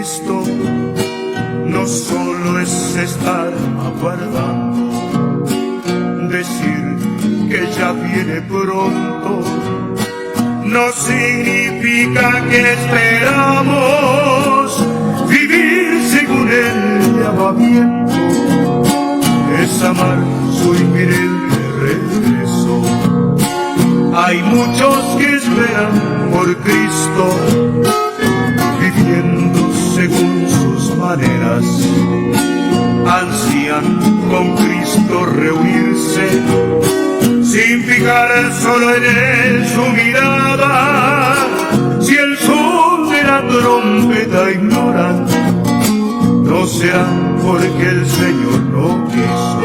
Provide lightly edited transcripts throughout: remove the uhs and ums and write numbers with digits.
Cristo no solo es estar aguardando, decir que ya viene pronto, no significa que esperamos vivir según el llamamiento, es amar su inminente regreso. Hay muchos que esperan por Cristo, viviendo según sus maneras, ansían con Cristo reunirse, sin fijar solo en él su mirada. Si el son de la trompeta ignoran, no será porque el Señor no quiso.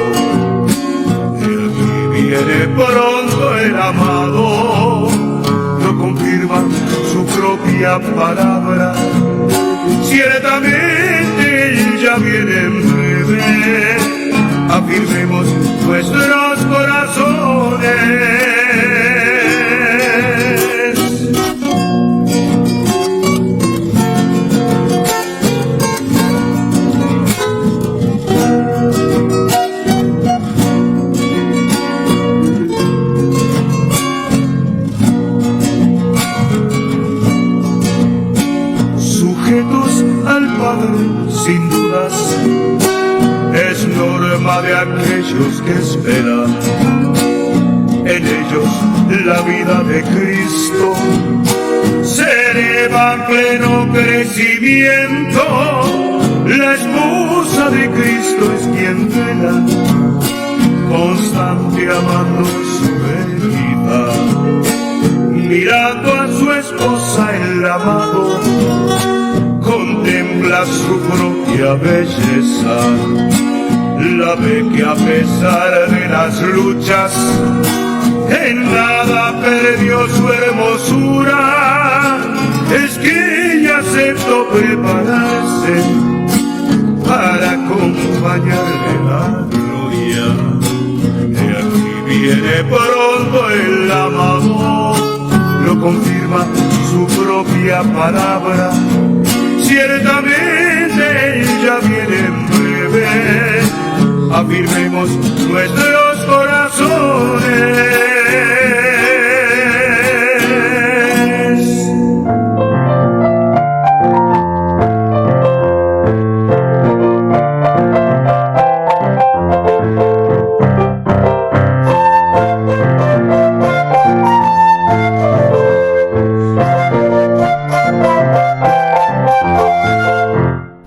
Él viene pronto el amado, lo confirma su propia palabra. Ciertamente él ya viene en breve, afirmemos nuestros corazones. Sujetos al Padre, sin dudas, es norma de aquellos que esperan. En ellos la vida de Cristo se eleva en pleno crecimiento. La esposa de Cristo es quien vela, constante amando su venida, mirando a su esposa el amado, contempla su propia belleza, la ve que a pesar de las luchas, en nada perdió su hermosura. Es que ella aceptó prepararse para acompañarle la gloria. De aquí viene pronto el amado, lo confirma su propia palabra. Ciertamente él ya viene en breve, afirmemos nuestros corazones.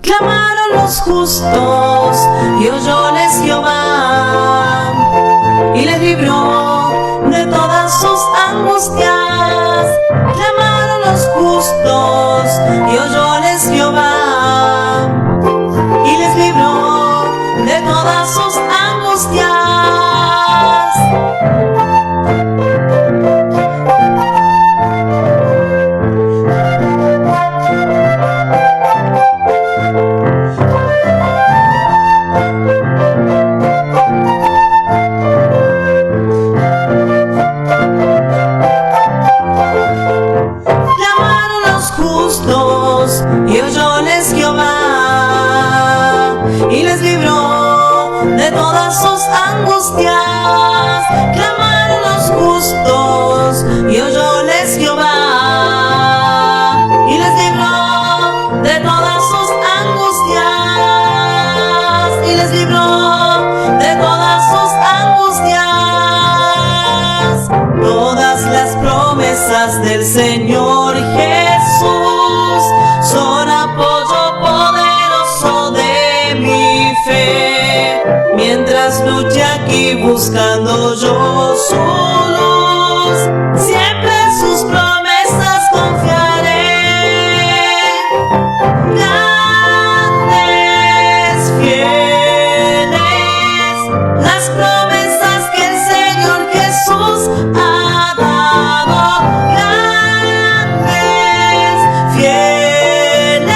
Clamaron los justos y oyóles Jehová, y les libró de todas sus angustias. Clamaron los justos y oyóles Jehová, y les libró de todas sus angustias. Y oyóles Jehová, y les libró de todas sus angustias. Clamaron los justos, y oyóles Jehová, y les libró de todas sus angustias, y les libró de todas sus angustias. Todas las promesas del Señor Jesús son apoyo poderoso de mi fe. Mientras luche aquí buscando yo su luz, siempre en sus promesas confiaré. Grandes, fieles, las promesas que el Señor Jesús ha dado. Grandes, fieles,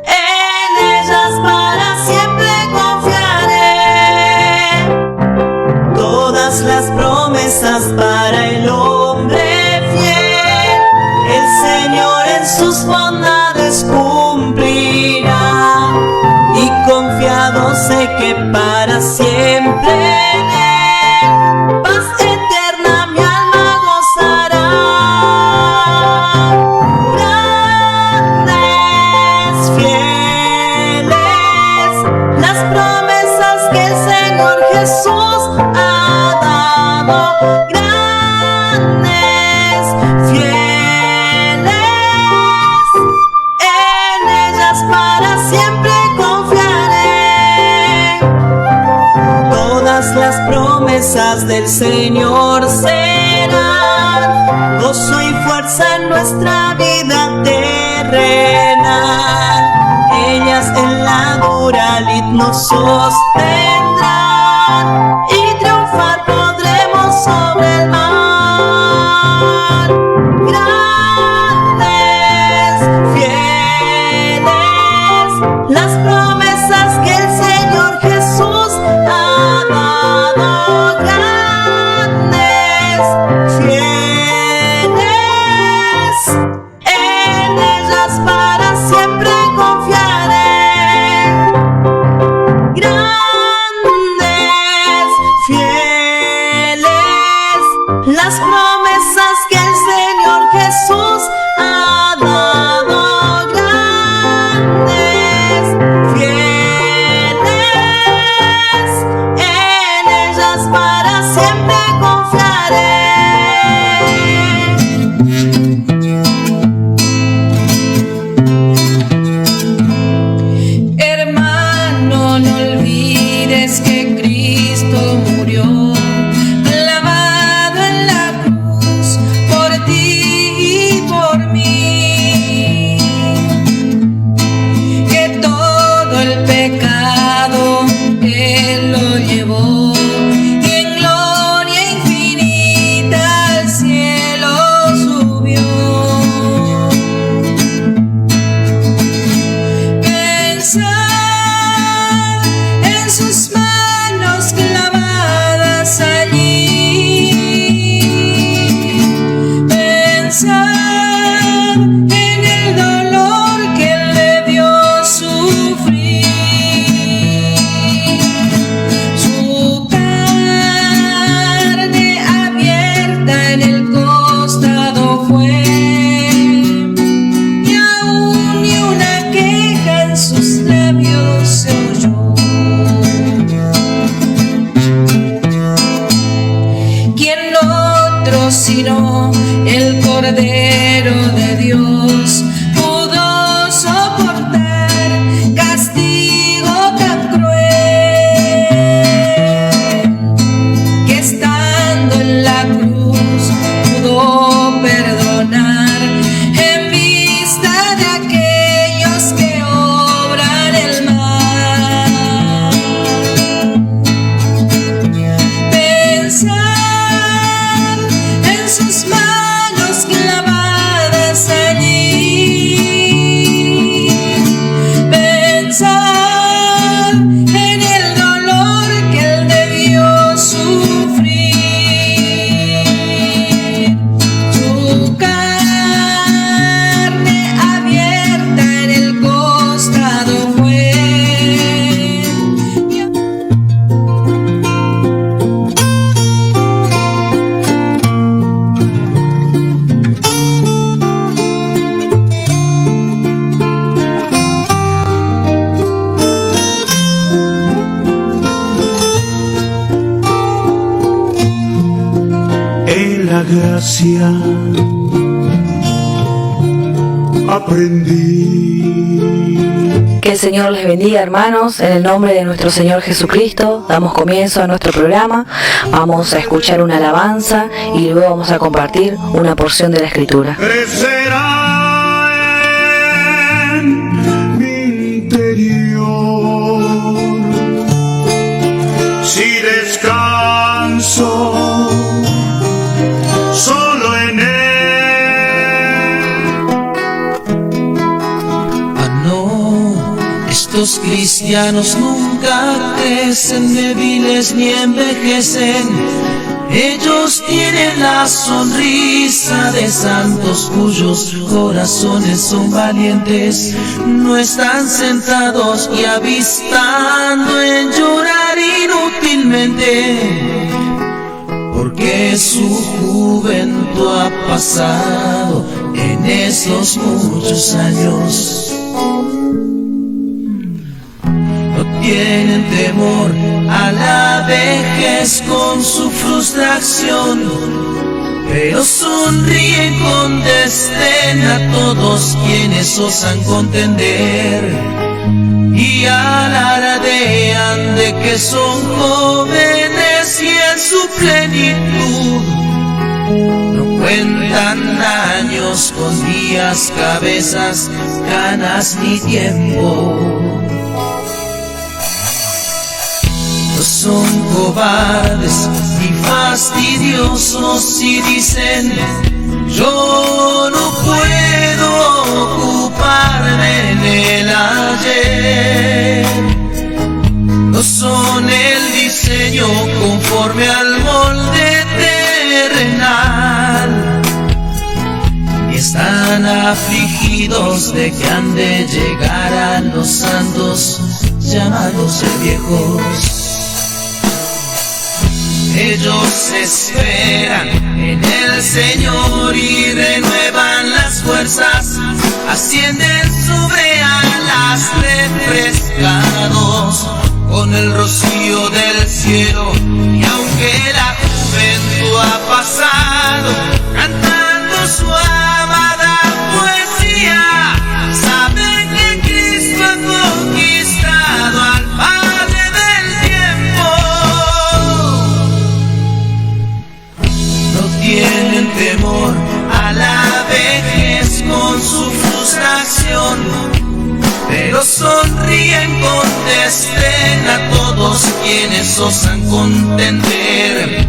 en ellas para siempre confiaré. Todas las confiado sé que para siempre paz eterna mi alma gozará. Grandes, fieles, las promesas que el Señor Jesús ha dado. Grandes, fieles, en ellas para siempre confiaré. Todas las promesas del Señor serán gozo y fuerza en nuestra vida terrenal. Ellas en la dura lid nos sostendrán y triunfar podremos sobre el mal. Grandes, fieles, las promesas que el Señor Jesús ha dado. Grandes, fieles, en ellas para siempre confiaré. Grandes, fieles, las promesas que el Señor Jesús ha dado. Grandes, fieles, en ellas para siempre confiaré. Hermano, no olvides que Cristo murió clavado en la cruz por ti y por mí, que todo el pecado Él lo llevó y en gloria infinita al cielo subió. Pensad en sus manos clavadas allí. Pensad en el dolor que Él debió sufrir. Su carne abierta en el costado fue, y aún ni una queja en sus labios se oyó. ¿Quién otro sino el Cordero de Dios pudo soportar castigo tan cruel, que estando en la cruz pudo perdonar en vista de aquellos que obran el mal? Pensad en sus manos clavadas allí. Pensad en el dolor que Él debió sufrir. Su carne abierta en el costado fue. En la gracia aprendí. Que el Señor les bendiga, hermanos. En el nombre de nuestro Señor Jesucristo damos comienzo a nuestro programa. Vamos a escuchar una alabanza y luego vamos a compartir una porción de la Escritura. Crecerá en mi interior si descanso solo en él. Ah, no, estos cristianos nunca crecen débiles ni envejecen. Ellos tienen la sonrisa de santos cuyos corazones son valientes. No están sentados y avistando en llorar inútilmente, porque su juventud ha pasado en estos muchos años. No tienen temor a la vejez con su frustración, pero sonríen con desdén a todos quienes osan contender, y alardean de que son jóvenes y en su plenitud no cuentan años con días, cabezas, ganas ni tiempo. No son cobardes ni fastidiosos y dicen: yo no puedo ocuparme en el ayer. No son el diseño conforme al molde terrenal, y están afligidos de que han de llegar a los santos llamándose viejos. Ellos esperan en el Señor y renuevan las fuerzas, ascienden sobre alas refrescados con el rocío del cielo. Y aunque la juventud ha pasado cantando su amada poesía, saben que Cristo ha conquistado al Padre del tiempo. No tienen temor a la vejez con su frustración, pero sonríen con desdén a todos quienes osan contender,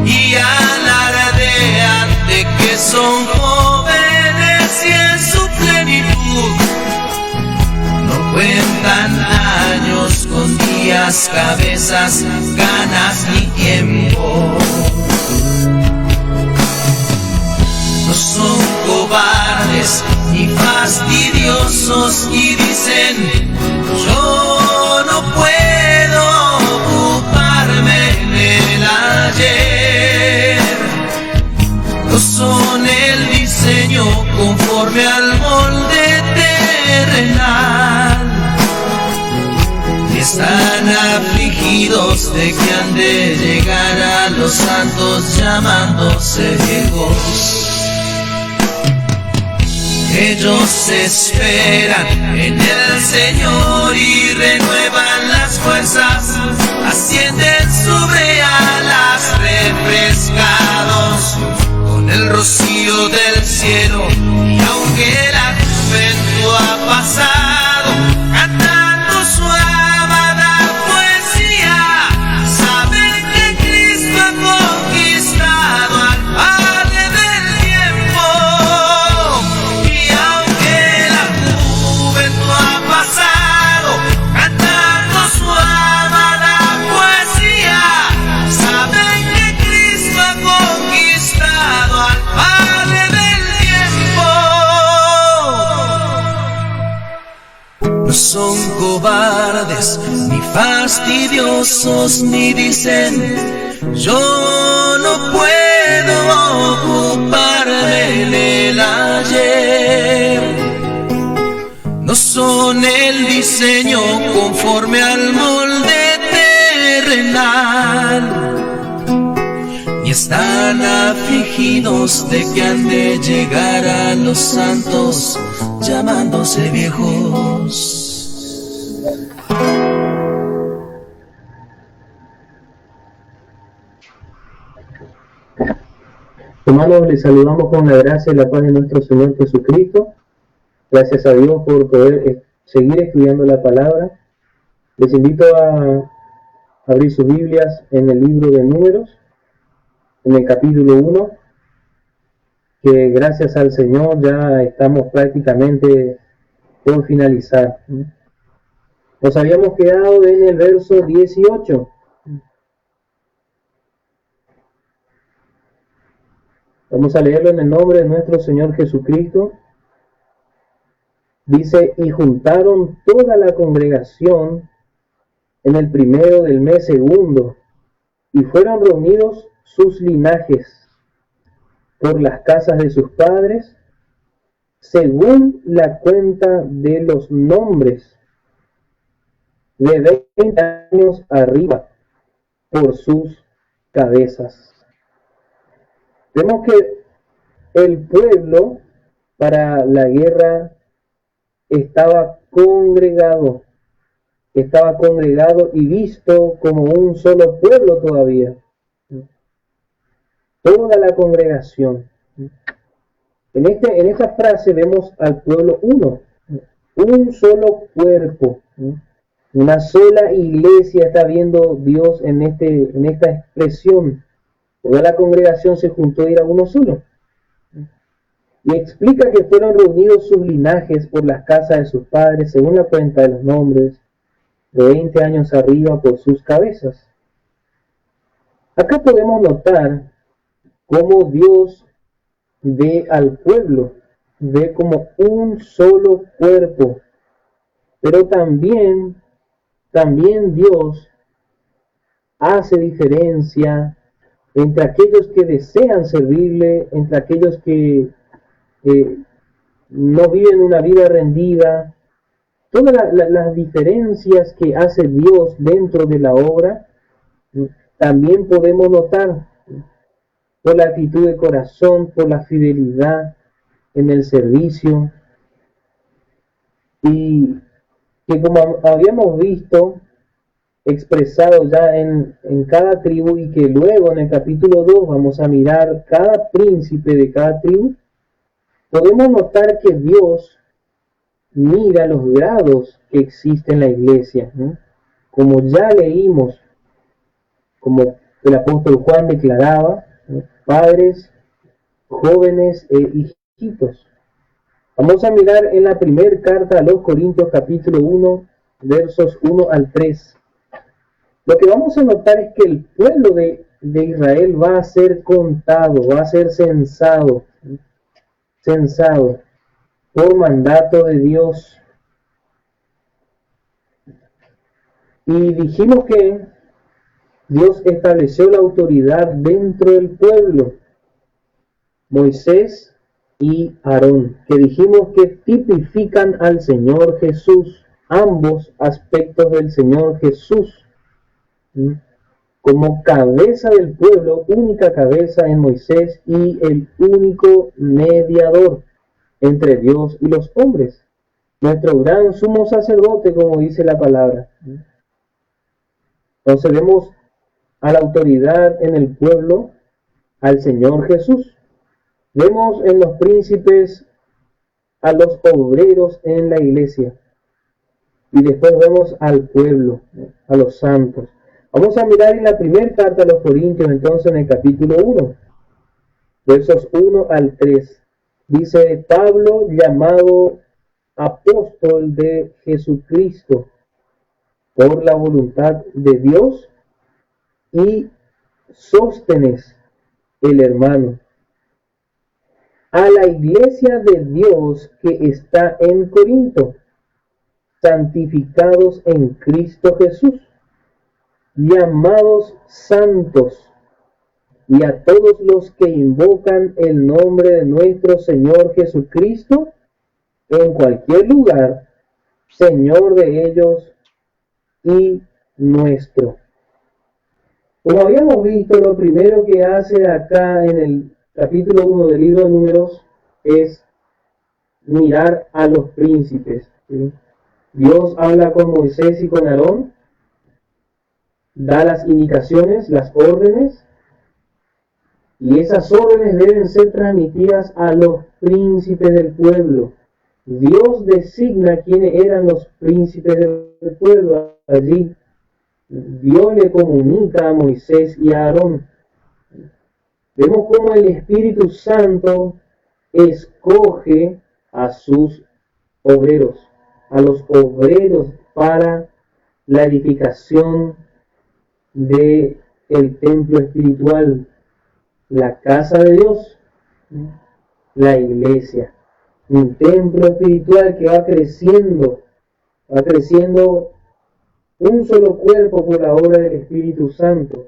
y alardean de que son jóvenes y en su plenitud no cuentan años con días, cabezas, ganas ni tiempo. No son cobardes ni fastidiosos y dicen: yo no puedo ocuparme en el ayer. No son el diseño conforme al molde terrenal, y están afligidos de que han de llegar a los santos llamándose viejos. Ellos esperan en el Señor y renuevan las fuerzas, ascienden sobre alas refrescados con el rocío del cielo. Y aunque la juventud ha pasado cantando su amada poesía, saben que Cristo ha conquistado al Padre del tiempo. Y aunque la juventud ha pasado cantando su amada poesía, saben que Cristo ha conquistado al Padre del tiempo. No son cobardes ni fastidiosos ni dicen: yo no puedo ocuparme en el ayer. No son el diseño conforme al molde terrenal, y están afligidos de que han de llegar a los santos llamándose viejos. Hermanos, les saludamos con la gracia y la paz de nuestro Señor Jesucristo. Gracias a Dios por poder seguir estudiando la palabra. Les invito a abrir sus Biblias en el libro de Números, en el capítulo 1, que gracias al Señor ya estamos prácticamente por finalizar. Nos habíamos quedado en el verso 18. Vamos a leerlo en el nombre de nuestro Señor Jesucristo. Dice, y juntaron toda la congregación en el primero del mes segundo, y fueron reunidos sus linajes por las casas de sus padres, según la cuenta de los nombres, de 20 años arriba, por sus cabezas. Vemos que el pueblo para la guerra estaba congregado y visto como un solo pueblo todavía. Toda la congregación. En esta frase vemos al pueblo uno, un solo cuerpo, una sola iglesia está viendo Dios en esta expresión. Toda la congregación se juntó y era uno solo. Y explica que fueron reunidos sus linajes por las casas de sus padres, según la cuenta de los nombres, de 20 años arriba por sus cabezas. Acá podemos notar cómo Dios ve al pueblo, ve como un solo cuerpo, pero también Dios hace diferencia entre aquellos que desean servirle, entre aquellos que no viven una vida rendida. Todas las diferencias que hace Dios dentro de la obra, también podemos notar por la actitud de corazón, por la fidelidad en el servicio. Y que como habíamos visto, expresado ya en cada tribu, y que luego en el capítulo 2 vamos a mirar cada príncipe de cada tribu, podemos notar que Dios mira los grados que existen en la iglesia, ¿no? Como ya leímos, como el apóstol Juan declaraba, ¿no? Padres, jóvenes e hijitos. Vamos a mirar en la primera carta a los Corintios, capítulo 1, versos 1 al 3. Lo que vamos a notar es que el pueblo de Israel va a ser contado, va a ser censado por mandato de Dios. Y dijimos que Dios estableció la autoridad dentro del pueblo, Moisés y Aarón, que dijimos que tipifican al Señor Jesús, ambos aspectos del Señor Jesús, como cabeza del pueblo, única cabeza en Moisés y el único mediador entre Dios y los hombres, nuestro gran sumo sacerdote, como dice la palabra. Entonces vemos a la autoridad en el pueblo, al Señor Jesús. Vemos en los príncipes a los obreros en la iglesia. Y después vemos al pueblo, a los santos. Vamos a mirar en la primera carta a los Corintios, entonces en el capítulo 1, versos 1 al 3. Dice, Pablo, llamado apóstol de Jesucristo, por la voluntad de Dios, y Sóstenes, el hermano, a la iglesia de Dios que está en Corinto, santificados en Cristo Jesús, llamados santos, y a todos los que invocan el nombre de nuestro Señor Jesucristo, en cualquier lugar, Señor de ellos y nuestro. Como habíamos visto, lo primero que hace acá en el capítulo 1 del libro de Números es mirar a los príncipes, ¿sí? Dios habla con Moisés y con Aarón, da las indicaciones, las órdenes, y esas órdenes deben ser transmitidas a los príncipes del pueblo. Dios designa quiénes eran los príncipes del pueblo. Allí Dios le comunica a Moisés y a Aarón. Vemos cómo el Espíritu Santo escoge a sus obreros, a los obreros para la edificación del templo espiritual, la casa de Dios, la iglesia, un templo espiritual que va creciendo un solo cuerpo por la obra del Espíritu Santo,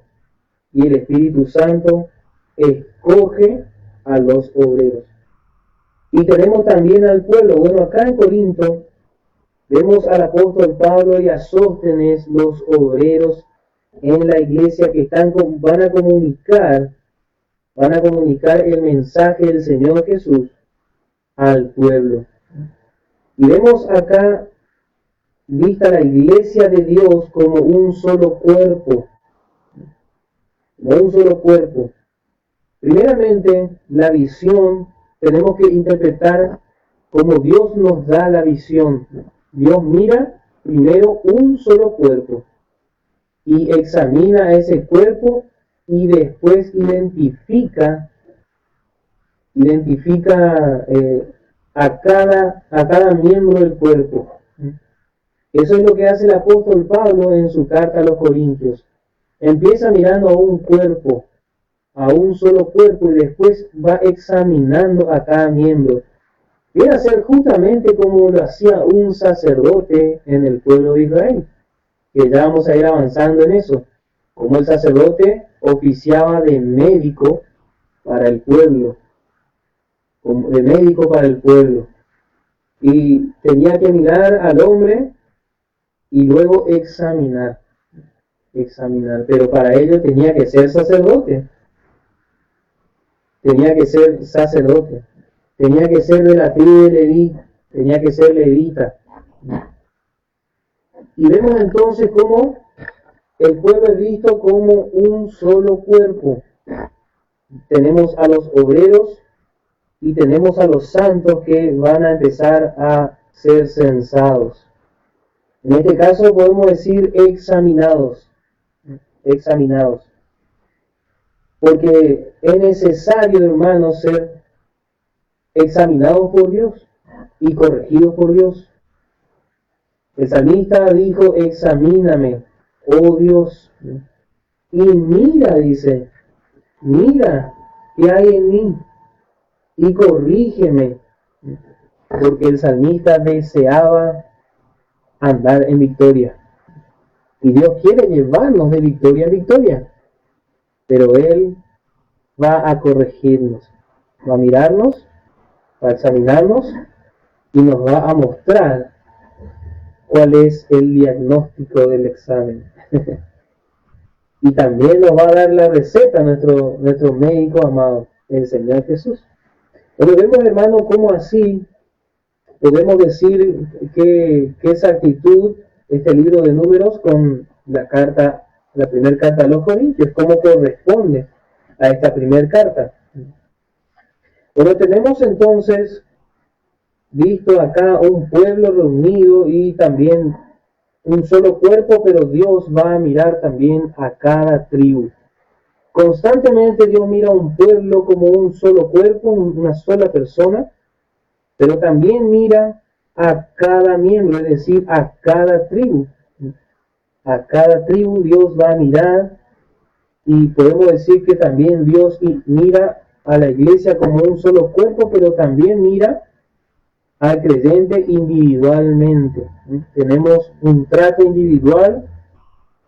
y el Espíritu Santo escoge a los obreros. Y tenemos también al pueblo. Bueno, acá en Corinto vemos al apóstol Pablo y a Sóstenes, los obreros en la iglesia, que van a comunicar el mensaje del Señor Jesús al pueblo. Y vemos acá vista la iglesia de Dios como un solo cuerpo. Primeramente, la visión tenemos que interpretar como Dios nos da la visión. Dios mira primero un solo cuerpo y examina ese cuerpo y después identifica a cada miembro del cuerpo. Eso es lo que hace el apóstol Pablo en su carta a los Corintios. Empieza mirando a un cuerpo, a un solo cuerpo, y después va examinando a cada miembro. Viene a ser justamente como lo hacía un sacerdote en el pueblo de Israel, que ya vamos a ir avanzando en eso, como el sacerdote oficiaba de médico para el pueblo, y tenía que mirar al hombre y luego examinar, pero para ello tenía que ser sacerdote, tenía que ser de la tribu de Leví, tenía que ser levita. Y vemos entonces cómo el pueblo es visto como un solo cuerpo. Tenemos a los obreros y tenemos a los santos que van a empezar a ser censados. En este caso podemos decir examinados. Porque es necesario, hermanos, ser examinados por Dios y corregidos por Dios. El salmista dijo: examíname, oh Dios, y mira, dice, mira qué hay en mí y corrígeme, porque el salmista deseaba andar en victoria, y Dios quiere llevarnos de victoria en victoria, pero Él va a corregirnos, va a mirarnos, va a examinarnos y nos va a mostrar cuál es el diagnóstico del examen. Y también nos va a dar la receta nuestro médico amado, el Señor Jesús. Pero vemos, hermano, cómo así podemos decir que exactitud este libro de Números con la primera carta a los Corintios, cómo corresponde a esta primera carta. Bueno, tenemos entonces visto acá un pueblo reunido y también un solo cuerpo, pero Dios va a mirar también a cada tribu. Constantemente Dios mira a un pueblo como un solo cuerpo, una sola persona, pero también mira a cada miembro, es decir, a cada tribu. A cada tribu Dios va a mirar, y podemos decir que también Dios mira a la iglesia como un solo cuerpo, pero también mira al creyente individualmente. Tenemos un trato individual.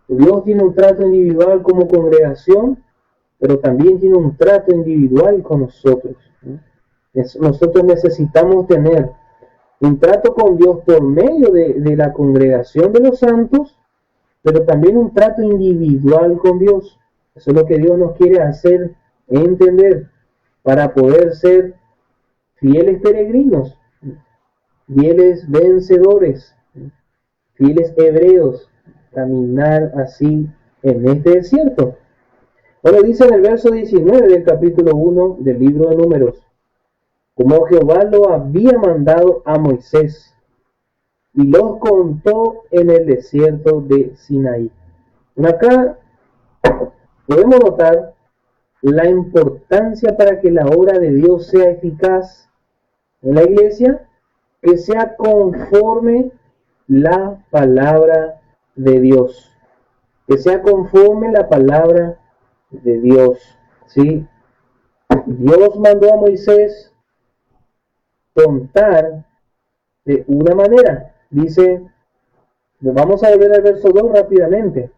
Dios tiene un trato individual como congregación, pero también tiene un trato individual con nosotros. Nosotros necesitamos tener un trato con Dios por medio de la congregación de los santos, pero también un trato individual con Dios. Eso es lo que Dios nos quiere hacer entender para poder ser fieles peregrinos, fieles vencedores, fieles hebreos, caminar así en este desierto. Bueno, dice en el verso 19 del capítulo 1 del libro de Números: como Jehová lo había mandado a Moisés, y los contó en el desierto de Sinaí. Acá podemos notar la importancia para que la obra de Dios sea eficaz en la iglesia, que sea conforme la palabra de Dios. Que sea conforme la palabra de Dios. ¿Sí? Dios mandó a Moisés contar de una manera. Dice, vamos a volver al verso 2 rápidamente.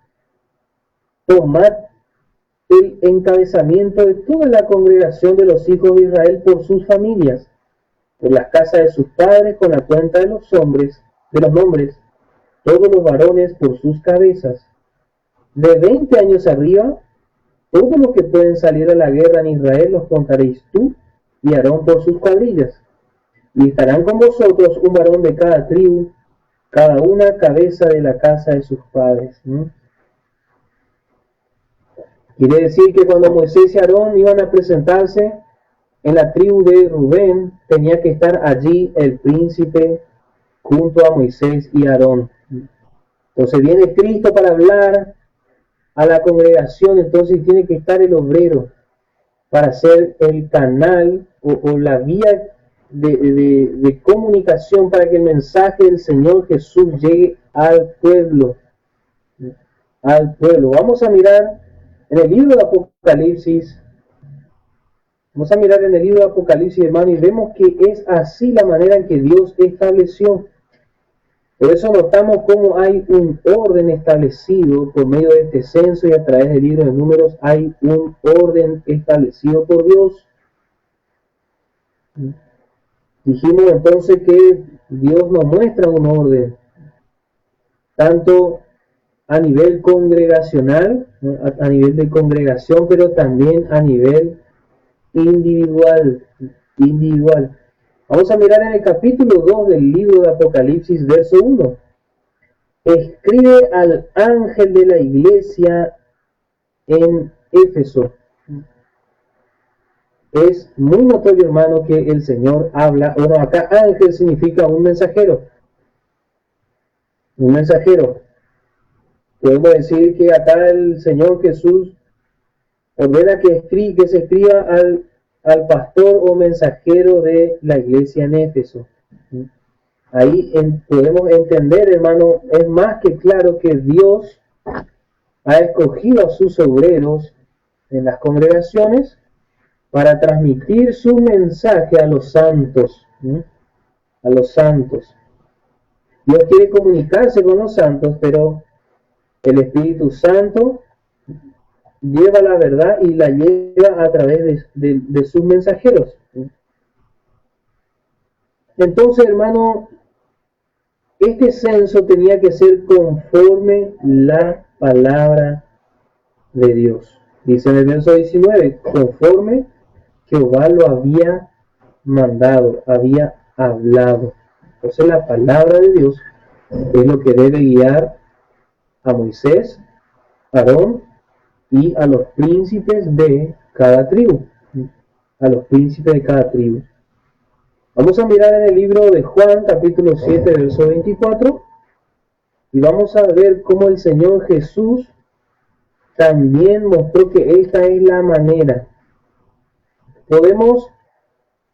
Tomad el encabezamiento de toda la congregación de los hijos de Israel por sus familias, por las casas de sus padres, con la cuenta de los nombres, todos los varones por sus cabezas. De 20 años arriba, todos los que pueden salir a la guerra en Israel los contaréis tú y Aarón por sus cuadrillas. Y estarán con vosotros un varón de cada tribu, cada una cabeza de la casa de sus padres. Quiere decir que cuando Moisés y Aarón iban a presentarse en la tribu de Rubén, tenía que estar allí el príncipe junto a Moisés y Aarón. Entonces viene Cristo para hablar a la congregación, entonces tiene que estar el obrero para ser el canal o la vía de comunicación para que el mensaje del Señor Jesús llegue al pueblo. Vamos a mirar en el libro de Apocalipsis. Hermano, y vemos que es así la manera en que Dios estableció. Por eso notamos cómo hay un orden establecido por medio de este censo, y a través del libro de Números hay un orden establecido por Dios. Dijimos entonces que Dios nos muestra un orden, tanto a nivel congregacional, a nivel de congregación, pero también a nivel individual. Vamos a mirar en el capítulo 2 del libro de Apocalipsis, verso 1. Escribe al ángel de la iglesia en Éfeso. Es muy notorio, hermano, que el Señor habla. Bueno, acá ángel significa un mensajero. Un mensajero. Podemos decir que acá el Señor Jesús ordena que se escriba al pastor o mensajero de la iglesia en Éfeso. Ahí podemos entender, hermano, es más que claro que Dios ha escogido a sus obreros en las congregaciones para transmitir su mensaje a los santos. A los santos. Dios quiere comunicarse con los santos, pero el Espíritu Santo lleva la verdad y la lleva a través de sus mensajeros. Entonces, hermano, este censo tenía que ser conforme la palabra de Dios. Dice en el verso 19, conforme Jehová lo había mandado, había hablado. Entonces la palabra de Dios es lo que debe guiar a Moisés, a Aarón y a los príncipes de cada tribu. Vamos a mirar en el libro de Juan, capítulo 7, verso 24, y vamos a ver cómo el Señor Jesús también mostró que esta es la manera. Podemos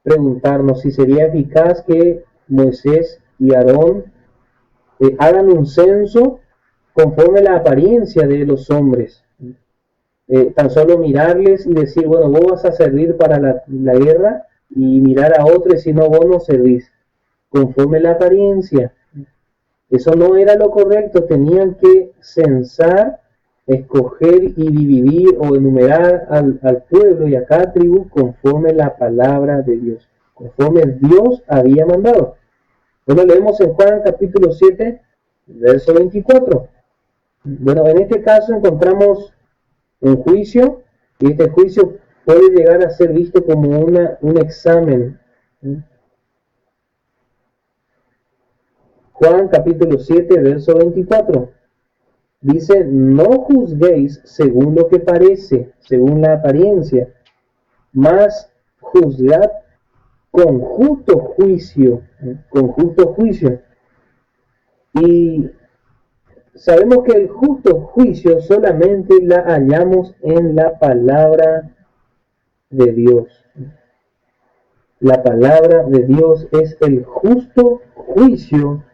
preguntarnos si sería eficaz que Moisés y Aarón hagan un censo conforme la apariencia de los hombres. Tan solo mirarles y decir, bueno, vos vas a servir para la guerra, y mirar a otros y decir, no, vos no servís, conforme la apariencia. Eso no era lo correcto. Tenían que censar, escoger y dividir o enumerar al pueblo y a cada tribu conforme la palabra de Dios, conforme Dios había mandado. Bueno, leemos en Juan capítulo 7, verso 24. Bueno, en este caso encontramos un juicio, y este juicio puede llegar a ser visto como un examen. Juan capítulo 7, verso 24. Dice, no juzguéis según lo que parece, según la apariencia, mas juzgad con justo juicio, Y sabemos que el justo juicio solamente la hallamos en la palabra de Dios. La palabra de Dios es el justo juicio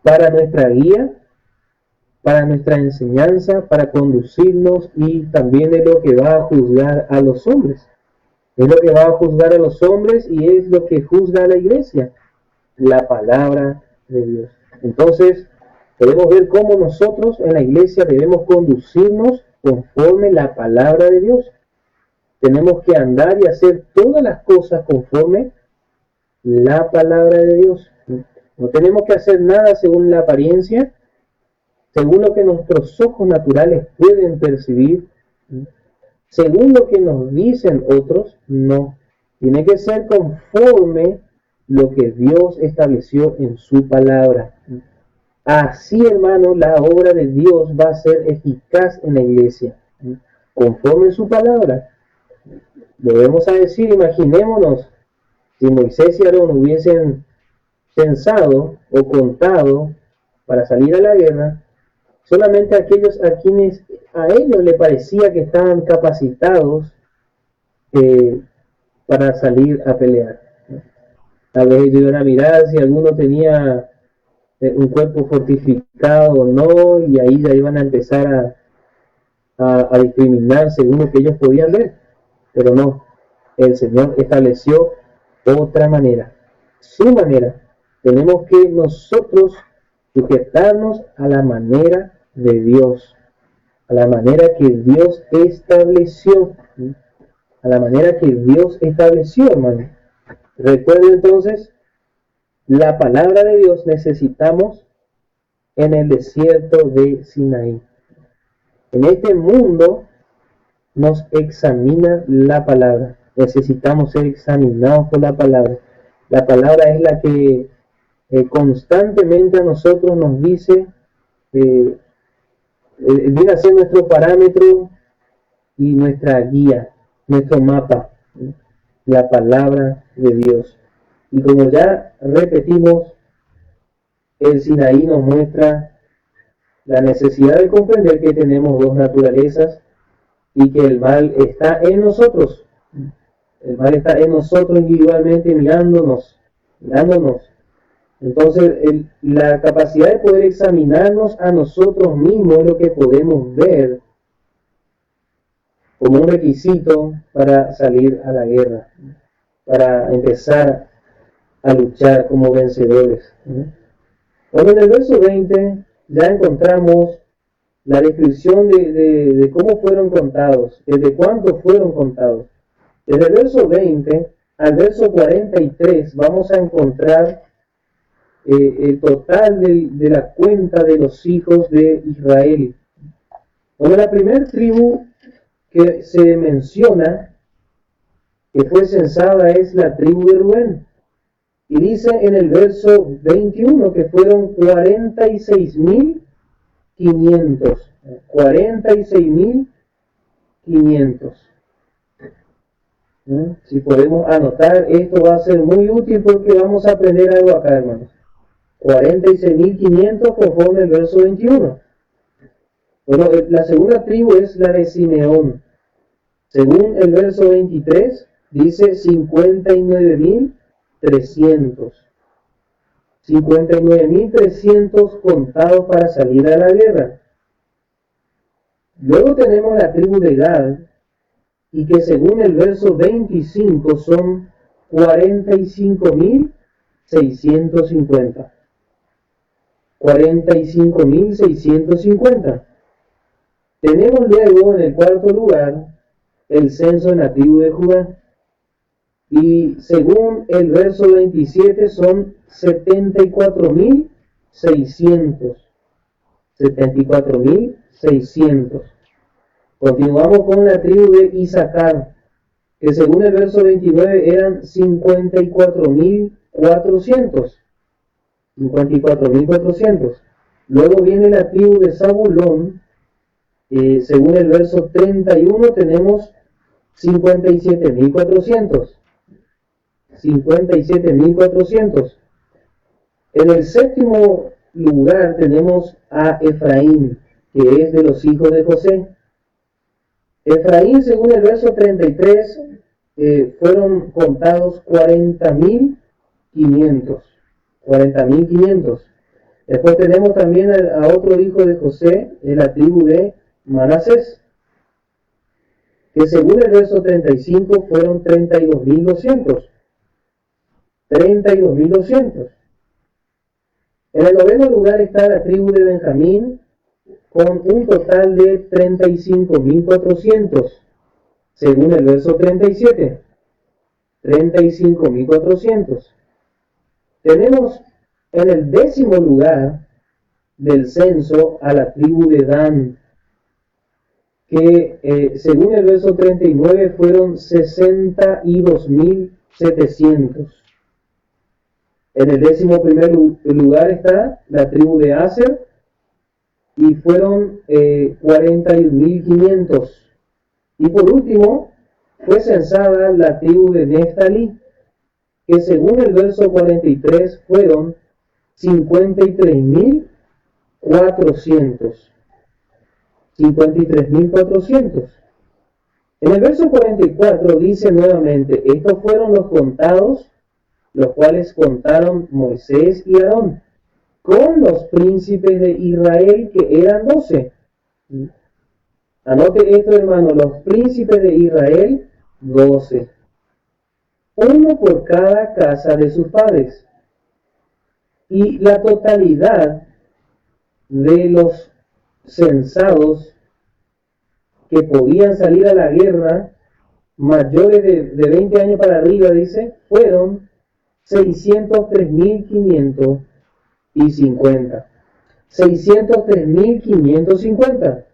para nuestra guía para nuestra enseñanza, para conducirnos, y también es lo que va a juzgar a los hombres. Es lo que va a juzgar a los hombres y es lo que juzga a la iglesia, la palabra de Dios. Entonces, podemos ver cómo nosotros en la iglesia debemos conducirnos conforme la palabra de Dios. Tenemos que andar y hacer todas las cosas conforme la palabra de Dios. No tenemos que hacer nada según la apariencia, según lo que nuestros ojos naturales pueden percibir, según lo que nos dicen otros. No. Tiene que ser conforme lo que Dios estableció en su palabra. Así, hermano, la obra de Dios va a ser eficaz en la iglesia, conforme su palabra. Volvemos a decir, imaginémonos, si Moisés y Aarón hubiesen pensado o contado para salir a la guerra, solamente aquellos a quienes a ellos le parecía que estaban capacitados para salir a pelear. Tal vez ellos iban a mirar si alguno tenía un cuerpo fortificado o no, y ahí ya iban a empezar a discriminar según lo que ellos podían ver. Pero no, el Señor estableció otra manera, su manera. Tenemos que nosotros sujetarnos a la manera de Dios, a la manera que Dios estableció, a la manera que Dios estableció, hermano. Recuerden entonces, la palabra de Dios necesitamos en el desierto de Sinaí. En este mundo nos examina la palabra. Necesitamos ser examinados por la palabra. La palabra es la que constantemente a nosotros nos dice, viene a ser nuestro parámetro y nuestra guía, nuestro mapa, la palabra de Dios. Y como ya repetimos, el Sinaí nos muestra la necesidad de comprender que tenemos dos naturalezas y que el mal está en nosotros. El mal está en nosotros individualmente, mirándonos. Entonces, la capacidad de poder examinarnos a nosotros mismos es lo que podemos ver como un requisito para salir a la guerra, para empezar a luchar como vencedores. Bueno, en el verso 20 ya encontramos la descripción de cómo fueron contados, de cuántos fueron contados. Desde el verso 20 al verso 43 vamos a encontrar el total de la cuenta de los hijos de Israel. Bueno, la primera tribu que se menciona que fue censada es la tribu de Rubén. Y dice en el verso 21 que fueron 46.500. 46.500. Si podemos anotar, esto va a ser muy útil porque vamos a aprender algo acá, hermanos. 46.500 conforme el verso 21. Bueno, la segunda tribu es la de Simeón. Según el verso 23, dice 59.300. 59.300 contados para salir a la guerra. Luego tenemos la tribu de Gad, y que según el verso 25 son 45.650. 45.650. Tenemos luego en el cuarto lugar el censo en la tribu de Judá. Y según el verso 27 son 74.600. 74.600. Continuamos con la tribu de Isaacar, que según el verso 29 eran 54.400. 54.400. Luego viene la tribu de Zabulón, según el verso 31 tenemos 57.400. 57.400. En el séptimo lugar tenemos a Efraín, que es de los hijos de José. Efraín, según el verso 33, fueron contados 40.500. 40.500. Después tenemos también a otro hijo de José, de la tribu de Manasés, que según el verso 35 fueron 32.200. 32.200. En el noveno lugar está la tribu de Benjamín, con un total de 35.400, según el verso 37. 35.400. Tenemos en el décimo lugar del censo a la tribu de Dan, que según el verso 39 fueron 62.700. En el décimo primer lugar está la tribu de Aser, y fueron 41.500. Y por último, fue censada la tribu de Neftalí, que según el verso 43 fueron 53.400. 53.400. En el verso 44 dice nuevamente: estos fueron los contados, los cuales contaron Moisés y Aarón, con los príncipes de Israel, que eran 12. Anote esto, hermano: los príncipes de Israel, 12. Uno por cada casa de sus padres. Y la totalidad de los censados que podían salir a la guerra, mayores de 20 años para arriba, dice, fueron 603.550. 603.550,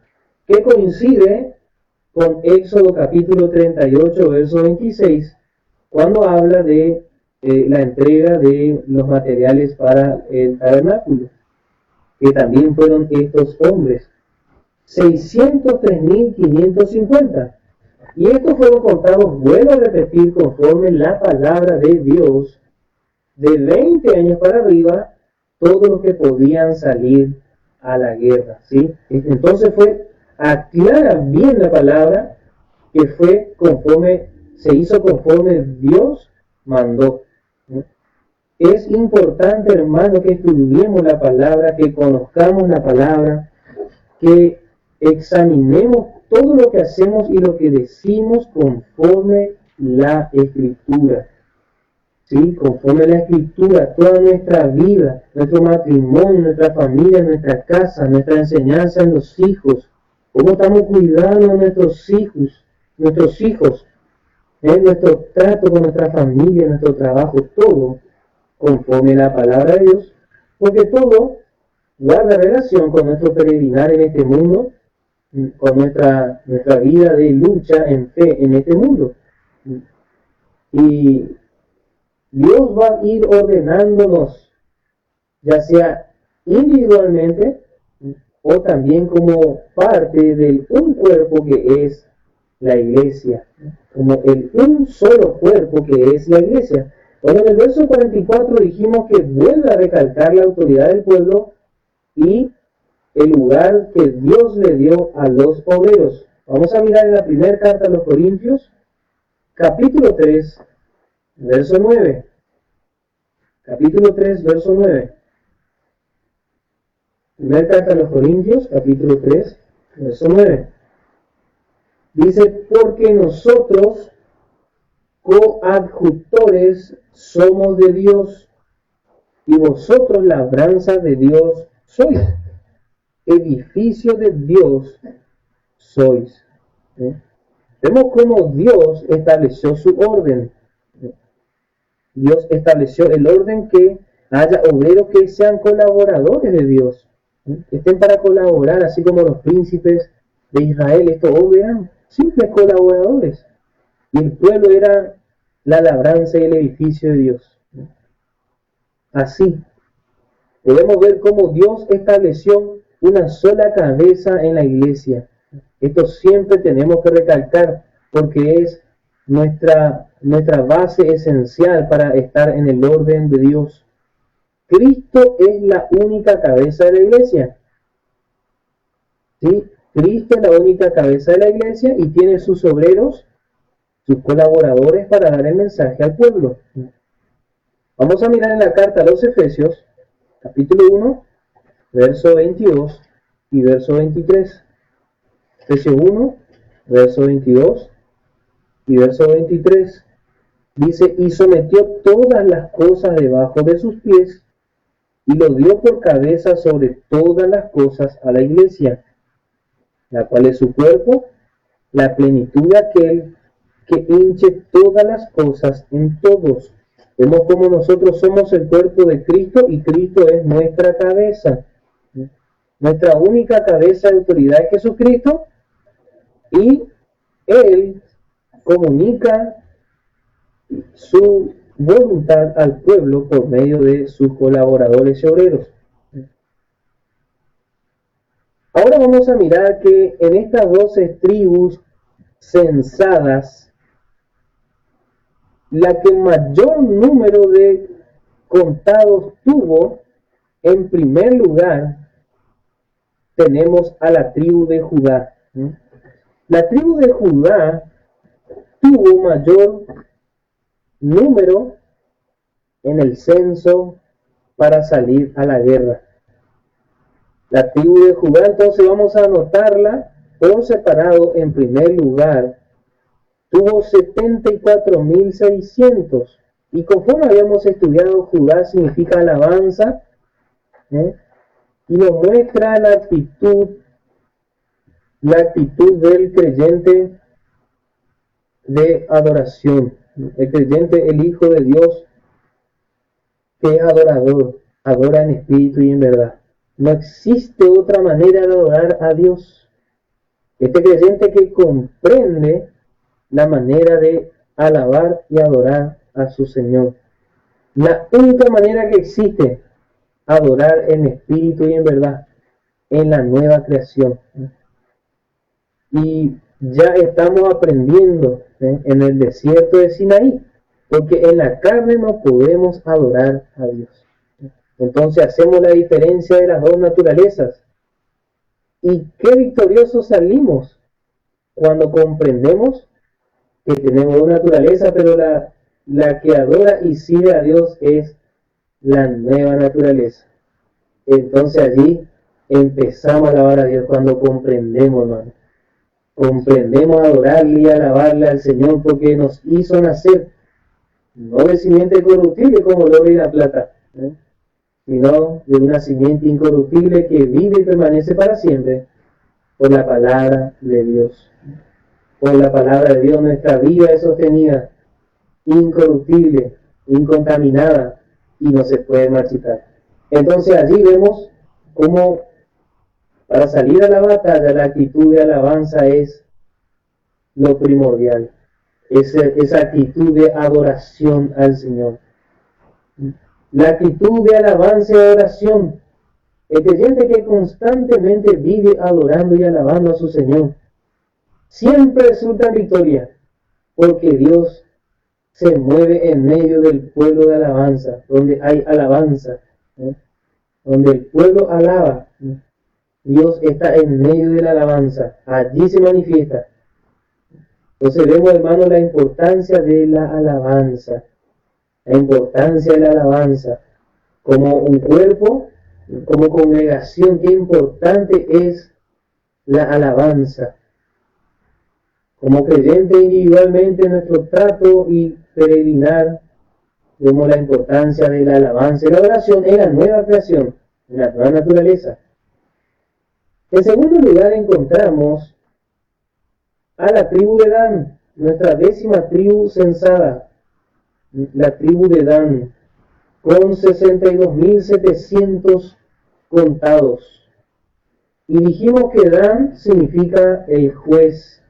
que coincide con Éxodo capítulo 38, verso 26, cuando habla de la entrega de los materiales para el tabernáculo, que también fueron estos hombres. 603.550. Y estos fueron contados, vuelvo a repetir, conforme la palabra de Dios, de 20 años para arriba, todos los que podían salir a la guerra, ¿sí? Entonces aclara bien la palabra, que fue conforme, se hizo conforme Dios mandó. Es importante, hermano, que estudiemos la palabra, que conozcamos la palabra, que examinemos todo lo que hacemos y lo que decimos conforme la Escritura. ¿Sí? Conforme la Escritura, toda nuestra vida, nuestro matrimonio, nuestra familia, nuestra casa, nuestra enseñanza en los hijos, cómo estamos cuidando a nuestros hijos, nuestro trato con nuestra familia, nuestro trabajo, todo conforme la palabra de Dios, porque todo guarda relación con nuestro peregrinar en este mundo, con nuestra vida de lucha en fe en este mundo. Y Dios va a ir ordenándonos, ya sea individualmente o también como parte de un cuerpo que es la iglesia, como un solo cuerpo que es la iglesia. Bueno, en el verso 44 dijimos que vuelve a recalcar la autoridad del pueblo y el lugar que Dios le dio a los obreros. Vamos a mirar en la primera carta a los Corintios, capítulo 3, verso 9. Capítulo 3, verso 9. Primera carta a los Corintios, capítulo 3, verso 9. Dice: porque nosotros, coadjutores, somos de Dios, y vosotros labranza de Dios sois, edificio de Dios sois. Vemos cómo Dios estableció su orden. Dios estableció el orden que haya obreros que sean colaboradores de Dios, estén para colaborar, así como los príncipes de Israel. Estos hombres eran simples colaboradores, y el pueblo era la labranza y el edificio de Dios. Así podemos ver cómo Dios estableció una sola cabeza en la iglesia. Esto siempre tenemos que recalcar, porque es nuestra base esencial para estar en el orden de Dios. Cristo es la única cabeza de la iglesia. ¿Sí? Cristo es la única cabeza de la iglesia y tiene sus obreros, sus colaboradores, para dar el mensaje al pueblo. Vamos a mirar en la carta a los Efesios, capítulo 1, verso 22 y verso 23. Efesios 1, verso 22 y verso 23. Dice, y sometió todas las cosas debajo de sus pies, y lo dio por cabeza sobre todas las cosas a la iglesia, la cual es su cuerpo, la plenitud de aquel que hinche todas las cosas en todos. Vemos como nosotros somos el cuerpo de Cristo y Cristo es nuestra cabeza. Nuestra única cabeza de autoridad es Jesucristo, y Él comunica su voluntad al pueblo por medio de sus colaboradores y obreros. Ahora vamos a mirar que en estas 12 tribus censadas, la que mayor número de contados tuvo, en primer lugar, tenemos a la tribu de Judá. La tribu de Judá tuvo mayor número en el censo para salir a la guerra. La tribu de Judá, entonces vamos a anotarla por separado. En primer lugar, tuvo 74.600. Y conforme habíamos estudiado, Judá significa alabanza, y nos muestra la actitud del creyente de adoración. El creyente, el Hijo de Dios, que es adorador, adora en espíritu y en verdad. No existe otra manera de adorar a Dios. Este creyente que comprende la manera de alabar y adorar a su Señor. La única manera que existe, adorar en espíritu y en verdad, en la nueva creación. Y ya estamos aprendiendo en el desierto de Sinaí, porque en la carne no podemos adorar a Dios. Entonces hacemos la diferencia de las dos naturalezas. Y qué victoriosos salimos cuando comprendemos que tenemos una naturaleza, pero la que adora y sirve a Dios es la nueva naturaleza. Entonces allí empezamos a alabar a Dios cuando comprendemos, hermano. Comprendemos adorarle y alabarle al Señor porque nos hizo nacer, no de simiente corruptible como el oro y la plata, sino de una simiente incorruptible que vive y permanece para siempre, por la palabra de Dios. Por la palabra de Dios nuestra vida es sostenida, incorruptible, incontaminada, y no se puede marchitar. Entonces allí vemos cómo para salir a la batalla la actitud de alabanza es lo primordial, esa actitud de adoración al Señor. La actitud de alabanza y adoración, el creyente que constantemente vive adorando y alabando a su Señor, siempre resulta en victoria, porque Dios se mueve en medio del pueblo de alabanza, donde hay alabanza, donde el pueblo alaba. Dios está en medio de la alabanza, allí se manifiesta. Entonces vemos, hermanos, la importancia de la alabanza, como un cuerpo, como congregación, qué importante es la alabanza. Como creyente individualmente en nuestro trato y peregrinar, vemos la importancia de la alabanza y la adoración en la nueva creación, en la nueva naturaleza. En segundo lugar encontramos a la tribu de Dan, nuestra 10ª tribu censada, la tribu de Dan, con 62.700 contados. Y dijimos que Dan significa el juez.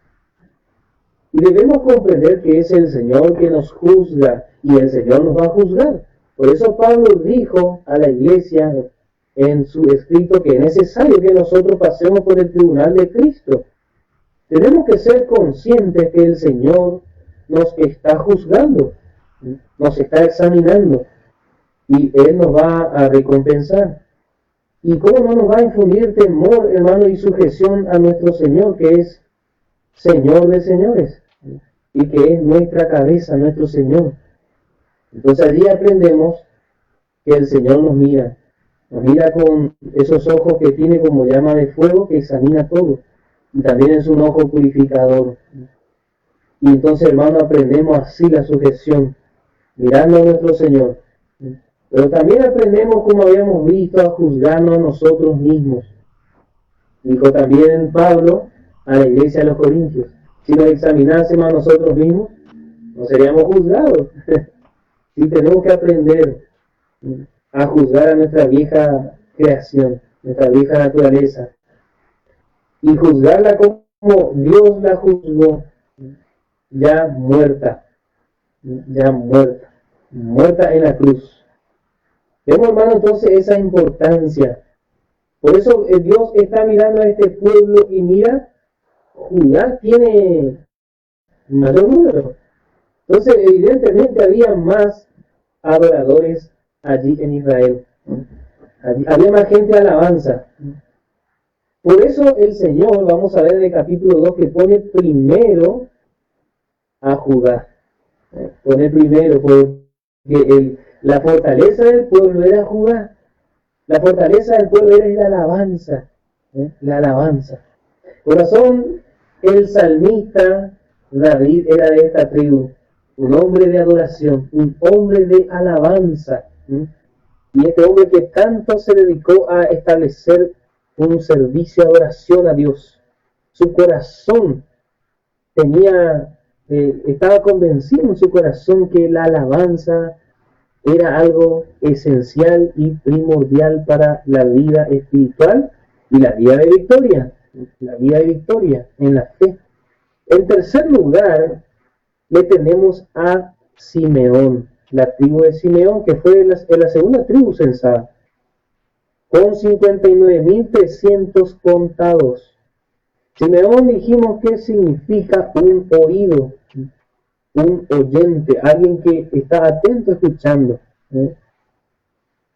Y debemos comprender que es el Señor que nos juzga, y el Señor nos va a juzgar. Por eso Pablo dijo a la iglesia en su escrito que es necesario que nosotros pasemos por el tribunal de Cristo. Tenemos que ser conscientes que el Señor nos está juzgando, nos está examinando, y Él nos va a recompensar. ¿Y cómo no nos va a infundir temor, hermano, y sujeción a nuestro Señor, que es Señor de señores, y que es nuestra cabeza, nuestro Señor? Entonces allí aprendemos que el Señor nos mira, Nos mira con esos ojos que tiene como llama de fuego que examina todo. Y también es un ojo purificador. Y entonces, hermano, aprendemos así la sujeción, mirando a nuestro Señor. Pero también aprendemos, como habíamos visto, a juzgarnos a nosotros mismos. Dijo también Pablo a la iglesia de los Corintios: si nos examinásemos a nosotros mismos, no seríamos juzgados. Sí, tenemos que aprender a juzgar a nuestra vieja creación, nuestra vieja naturaleza, y juzgarla como Dios la juzgó, ya muerta en la cruz. Vemos, hermano, entonces esa importancia. Por eso Dios está mirando a este pueblo y mira, Judá tiene mayor número. Entonces, evidentemente había más adoradores allí en Israel. Allí había más gente de alabanza. Por eso el Señor, vamos a ver en el capítulo 2, que pone primero a Judá. Pone primero, porque la fortaleza del pueblo era Judá. La fortaleza del pueblo era la alabanza. La alabanza. Por razón, el salmista David era de esta tribu. Un hombre de adoración, un hombre de alabanza. Y este hombre que tanto se dedicó a establecer un servicio de adoración a Dios. Su corazón estaba convencido en su corazón que la alabanza era algo esencial y primordial para la vida espiritual y la vida de victoria. La vida de victoria en la fe. En tercer lugar, le tenemos a Simeón, la tribu de Simeón, que fue la segunda tribu censada, con 59.300 contados. Simeón, dijimos que significa un oído, un oyente, alguien que está atento escuchando,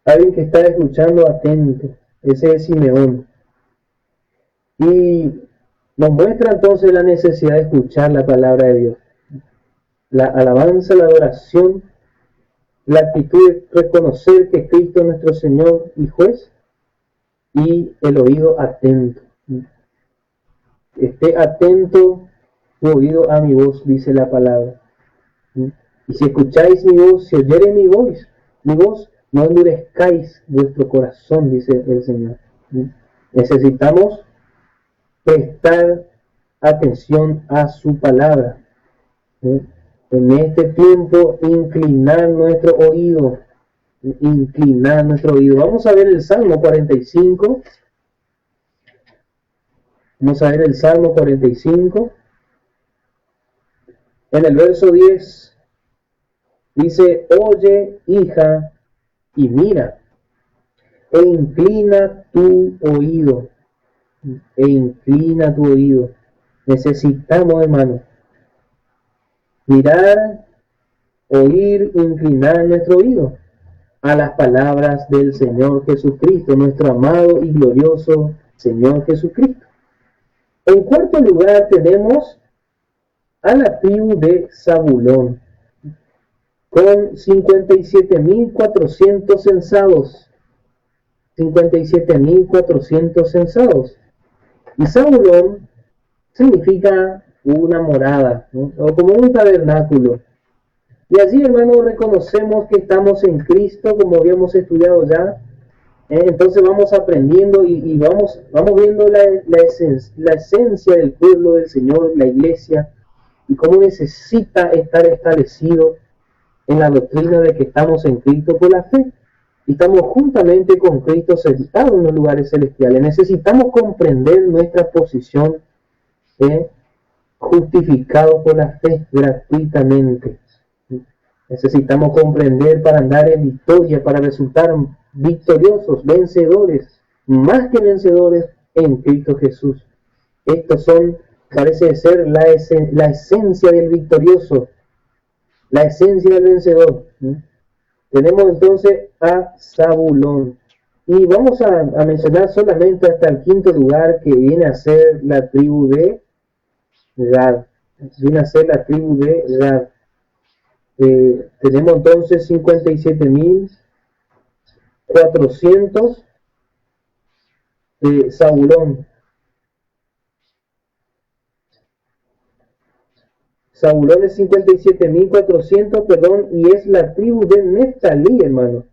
alguien que está escuchando atento. Ese es Simeón. Y nos muestra entonces la necesidad de escuchar la palabra de Dios. La alabanza, la adoración, la actitud de reconocer que Cristo es nuestro Señor y Juez, y el oído atento. Esté atento tu oído a mi voz, dice la palabra. Y si escucháis mi voz, si oyereis mi voz, no endurezcáis vuestro corazón, dice el Señor. Necesitamos prestar atención a su palabra. En este tiempo, inclinar nuestro oído. Vamos a ver el Salmo 45. Vamos a ver el Salmo 45. En el verso 10 dice: oye, hija, y mira, e inclina tu oído. Necesitamos, hermano, mirar, oír, inclinar nuestro oído a las palabras del Señor Jesucristo, nuestro amado y glorioso Señor Jesucristo. En cuarto lugar tenemos a la tribu de Zabulón, con 57.400 censados. 57.400 censados. Y Zabulón significa una morada, ¿no? O como un tabernáculo. Y allí, hermano, reconocemos que estamos en Cristo, como habíamos estudiado ya. Entonces vamos aprendiendo y vamos viendo la esencia del pueblo del Señor, la iglesia, y cómo necesita estar establecido en la doctrina de que estamos en Cristo por la fe. Y estamos juntamente con Cristo sentados en los lugares celestiales. Necesitamos comprender nuestra posición, justificados por la fe gratuitamente. Necesitamos comprender para andar en victoria, para resultar victoriosos, vencedores, más que vencedores en Cristo Jesús. Estos parece ser la esencia del victorioso, la esencia del vencedor. Tenemos entonces a Zabulón. Y vamos a mencionar solamente hasta el quinto lugar, que viene a ser la tribu de Gad. Tenemos entonces 57.400 Zabulón. Zabulón es 57.400, perdón, y es la tribu de Neftalí, hermano,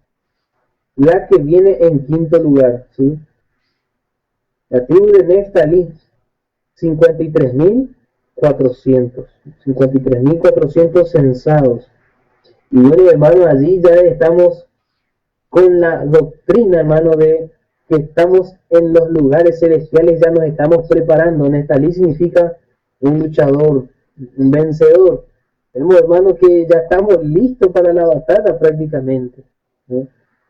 la que viene en quinto lugar, ¿sí? La tribu de Neftalí, 53.400 censados. Y bueno, hermano, allí ya estamos con la doctrina, hermano, de que estamos en los lugares celestiales, ya nos estamos preparando. Neftalí significa un luchador, un vencedor. Vemos, hermano, que ya estamos listos para la batalla prácticamente, ¿eh?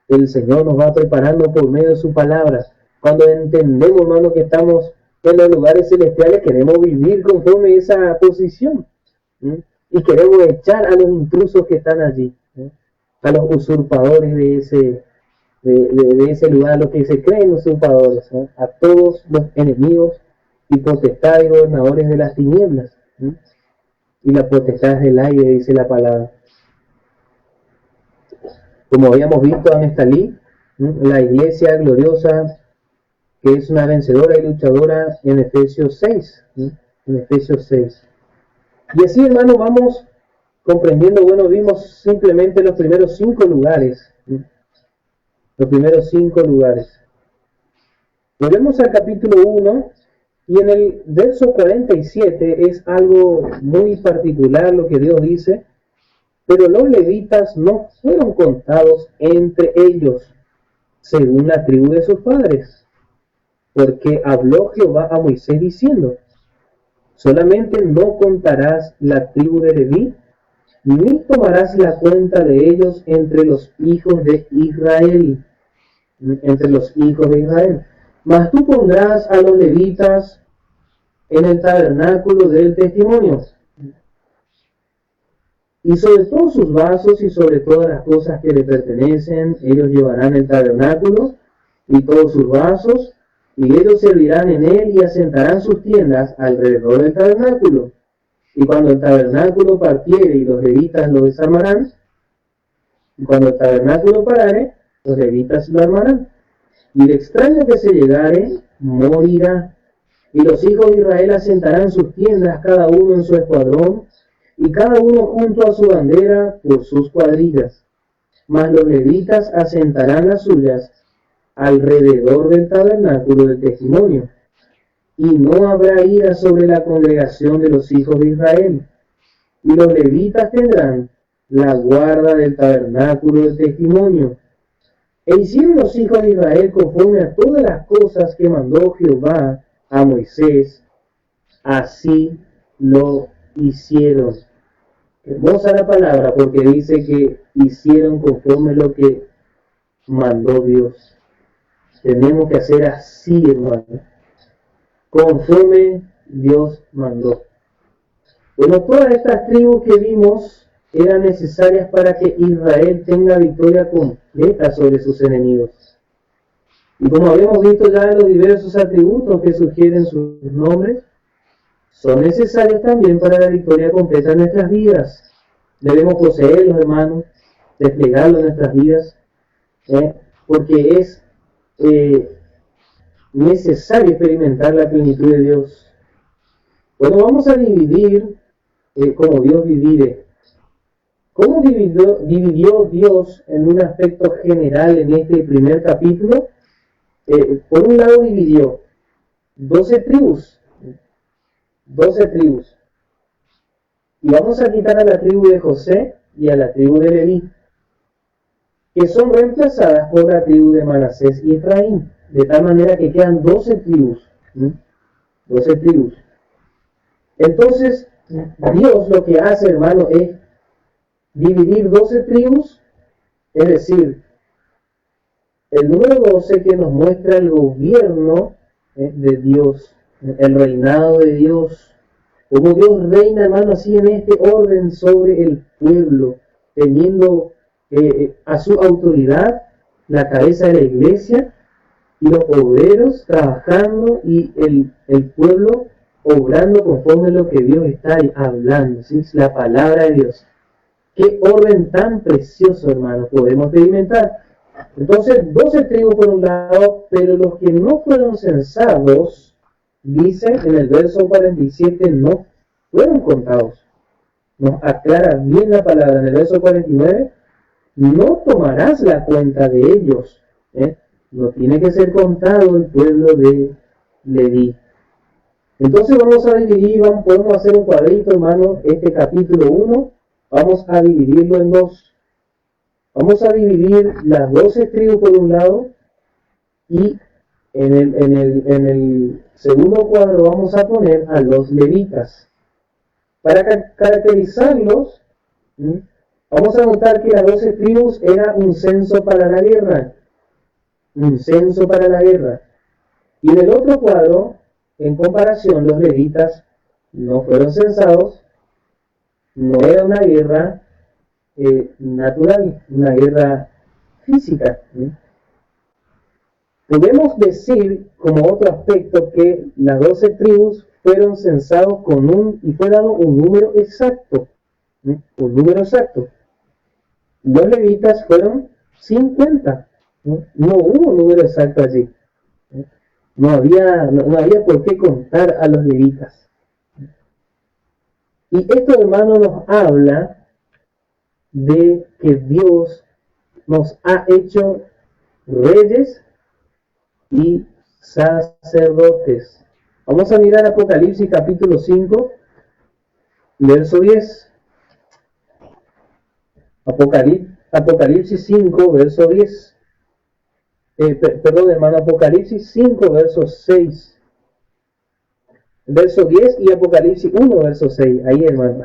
El Señor nos va preparando por medio de su palabra. Cuando entendemos, hermano, que estamos en los lugares celestiales, queremos vivir conforme a esa posición, ¿eh? Y queremos echar a los intrusos que están allí, ¿eh? A los usurpadores de ese lugar, a los que se creen usurpadores, ¿eh? A todos los enemigos y potestades y gobernadores de las tinieblas, ¿eh? Y la potestad del aire, dice la palabra. Como habíamos visto a Neftalí, la iglesia gloriosa, que es una vencedora y luchadora en Efesios 6. En Efesios 6. Y así, hermano, vamos comprendiendo. Bueno, vimos simplemente los primeros 5 lugares. Los primeros 5 lugares. Volvemos al capítulo 1. Y en el verso 47 es algo muy particular lo que Dios dice. Pero los levitas no fueron contados entre ellos, según la tribu de sus padres. Porque habló Jehová a Moisés diciendo: solamente no contarás la tribu de Leví, ni tomarás la cuenta de ellos entre los hijos de Israel. Entre los hijos de Israel. Mas tú pondrás a los levitas en el tabernáculo del testimonio, y sobre todos sus vasos y sobre todas las cosas que le pertenecen, ellos llevarán el tabernáculo y todos sus vasos, y ellos servirán en él y asentarán sus tiendas alrededor del tabernáculo. Y cuando el tabernáculo partiere y los levitas lo desarmarán, y cuando el tabernáculo parare, los levitas lo armarán. Y el extraño que se llegare morirá. Y los hijos de Israel asentarán sus tiendas, cada uno en su escuadrón, y cada uno junto a su bandera por sus cuadrillas. Mas los levitas asentarán las suyas alrededor del tabernáculo del testimonio. Y no habrá ira sobre la congregación de los hijos de Israel. Y los levitas tendrán la guarda del tabernáculo del testimonio. E hicieron los hijos de Israel conforme a todas las cosas que mandó Jehová a Moisés, así lo hicieron. Hermosa la palabra, porque dice que hicieron conforme lo que mandó Dios. Tenemos que hacer así, hermano, conforme Dios mandó. Bueno, todas estas tribus que vimos eran necesarias para que Israel tenga victoria completa sobre sus enemigos. Y como habíamos visto ya en los diversos atributos que sugieren sus nombres, son necesarios también para la victoria completa en nuestras vidas. Debemos poseerlos, hermanos, desplegarlos en nuestras vidas, porque es necesario experimentar la plenitud de Dios. Bueno, vamos a dividir como Dios divide. ¿Cómo dividió Dios en un aspecto general en este primer capítulo? Por un lado dividió 12 tribus. 12 tribus. Y vamos a quitar a la tribu de José y a la tribu de Leví, que son reemplazadas por la tribu de Manasés y Efraín, de tal manera que quedan 12 tribus. 12 tribus. Entonces, Dios lo que hace, hermano, es dividir 12 tribus, es decir, el número 12 que nos muestra el gobierno de Dios, el reinado de Dios, como Dios reina, hermano, así en este orden sobre el pueblo, teniendo a su autoridad la cabeza de la iglesia y los obreros trabajando y el pueblo obrando conforme a lo que Dios está hablando, ¿sí? Es la palabra de Dios. Qué orden tan precioso, hermano, podemos experimentar. Entonces, 12 tribus por un lado, pero los que no fueron censados, dice en el verso 47, no fueron contados. Nos aclara bien la palabra en el verso 49, no tomarás la cuenta de ellos. No tiene que ser contado el pueblo de Leví. Entonces vamos a dividir, podemos hacer un cuadrito, hermano, este capítulo 1, vamos a dividirlo en dos. Vamos a dividir las 12 tribus por un lado y en el segundo cuadro vamos a poner a los levitas. Para caracterizarlos, vamos a notar que las 12 tribus era un censo para la guerra. Un censo para la guerra. Y en el otro cuadro, en comparación, los levitas no fueron censados, no era una guerra natural, una guerra física. Podemos decir, como otro aspecto, que las 12 tribus fueron censados y fue dado un número exacto. Un número exacto. Los levitas fueron 50. No hubo un número exacto allí. No había por qué contar a los levitas. Y esto, hermano, nos habla de que Dios nos ha hecho reyes y sacerdotes. Vamos a mirar Apocalipsis capítulo 5, verso 10. Apocalipsis 5, verso 10. Perdón, hermano, Apocalipsis 5, verso 6. Verso 10 y Apocalipsis 1, verso 6. Ahí, hermano.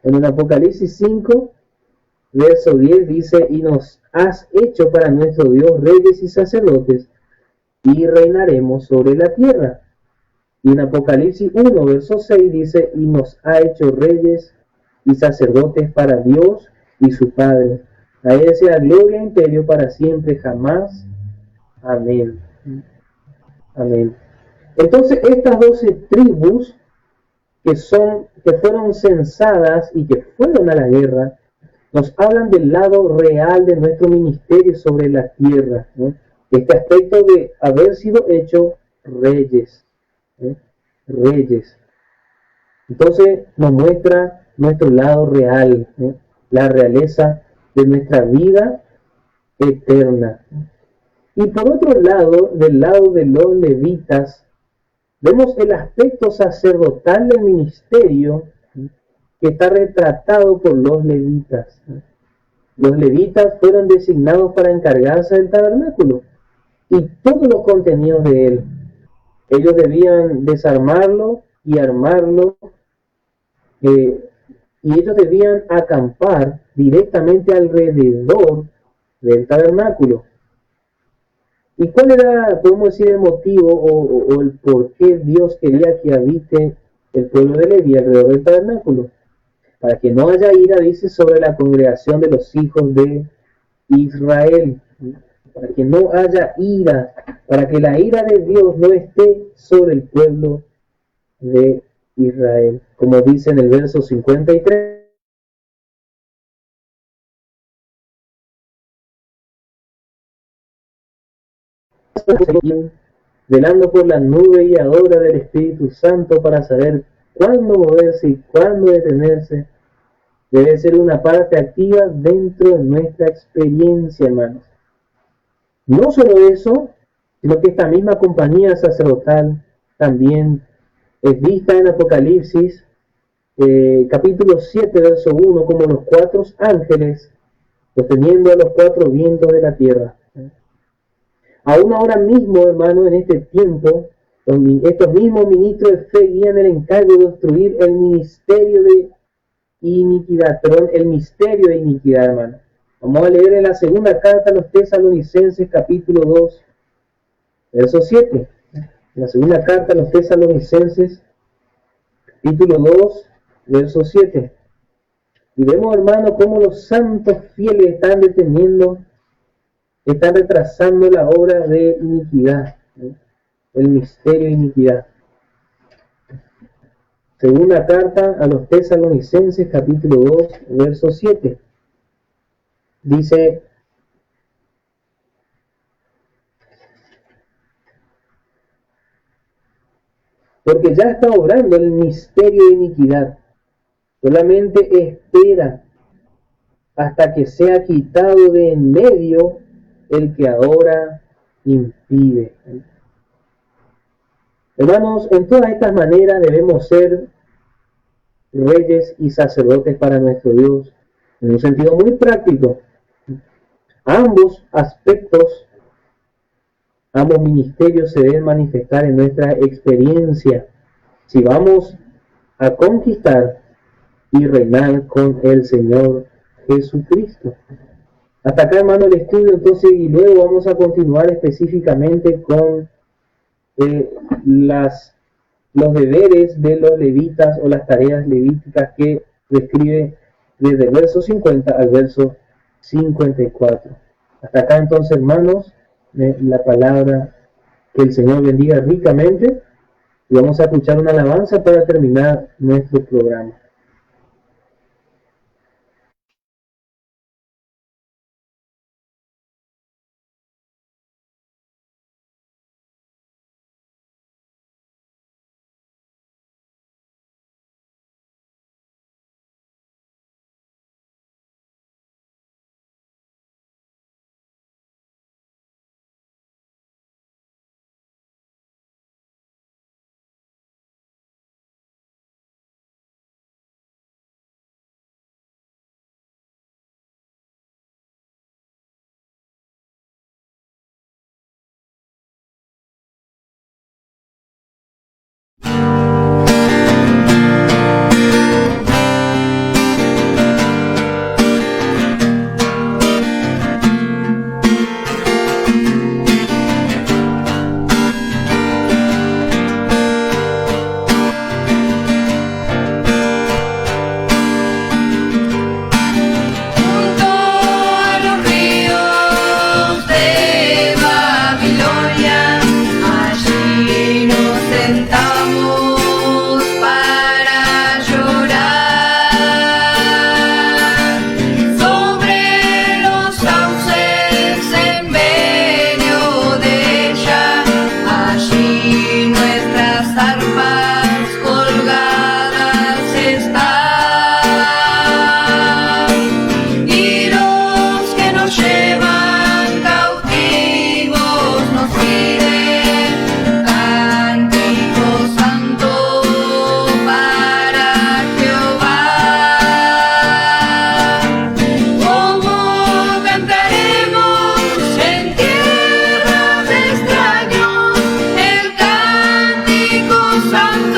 En Apocalipsis 5, verso 10 dice, y nos has hecho para nuestro Dios reyes y sacerdotes, y reinaremos sobre la tierra. Y en Apocalipsis 1, verso 6 dice, y nos ha hecho reyes y sacerdotes para Dios y su Padre. A él sea gloria e imperio para siempre, jamás. Amén. Amén. Entonces, estas 12 tribus que fueron censadas y que fueron a la guerra, nos hablan del lado real de nuestro ministerio sobre la tierra, este aspecto de haber sido hecho reyes, reyes. Entonces nos muestra nuestro lado real, la realeza de nuestra vida eterna. Y por otro lado, del lado de los levitas, vemos el aspecto sacerdotal del ministerio que está retratado por los levitas. Los levitas fueron designados para encargarse del tabernáculo y todos los contenidos de él. Ellos debían desarmarlo y armarlo, y ellos debían acampar directamente alrededor del tabernáculo. ¿Y cuál era, podemos decir, el motivo o el por qué Dios quería que habite el pueblo de Leví alrededor del tabernáculo? Para que no haya ira, dice, sobre la congregación de los hijos de Israel. Para que no haya ira, para que la ira de Dios no esté sobre el pueblo de Israel. Como dice en el verso 53. Velando por la nube guiadora del Espíritu Santo para saber cuándo moverse y cuándo detenerse, debe ser una parte activa dentro de nuestra experiencia, hermanos. No solo eso, sino que esta misma compañía sacerdotal también es vista en Apocalipsis, capítulo 7, verso 1, como los 4 ángeles sosteniendo a los 4 vientos de la tierra. Aún ahora mismo, hermano, en este tiempo, estos mismos ministros de fe guían el encargo de destruir el ministerio de iniquidad, el misterio de iniquidad, hermano. Vamos a leer en la segunda carta a los Tesalonicenses, capítulo 2, verso 7. En la segunda carta a los Tesalonicenses, capítulo 2, verso 7. Y vemos, hermano, cómo los santos fieles están retrasando la obra de iniquidad, el misterio de iniquidad. Segunda carta a los Tesalonicenses, capítulo 2, verso 7. Dice, porque ya está obrando el misterio de iniquidad. Solamente espera hasta que sea quitado de en medio el que ahora impide. Hermanos, en todas estas maneras debemos ser reyes y sacerdotes para nuestro Dios, en un sentido muy práctico. Ambos aspectos, ambos ministerios se deben manifestar en nuestra experiencia si vamos a conquistar y reinar con el Señor Jesucristo. Hasta acá, hermano, el estudio entonces, y luego vamos a continuar específicamente con los deberes de los levitas o las tareas levíticas que describe desde el verso 50 al verso 54. Hasta acá entonces, hermanos, la palabra, que el Señor bendiga ricamente, y vamos a escuchar una alabanza para terminar nuestro programa. Santo.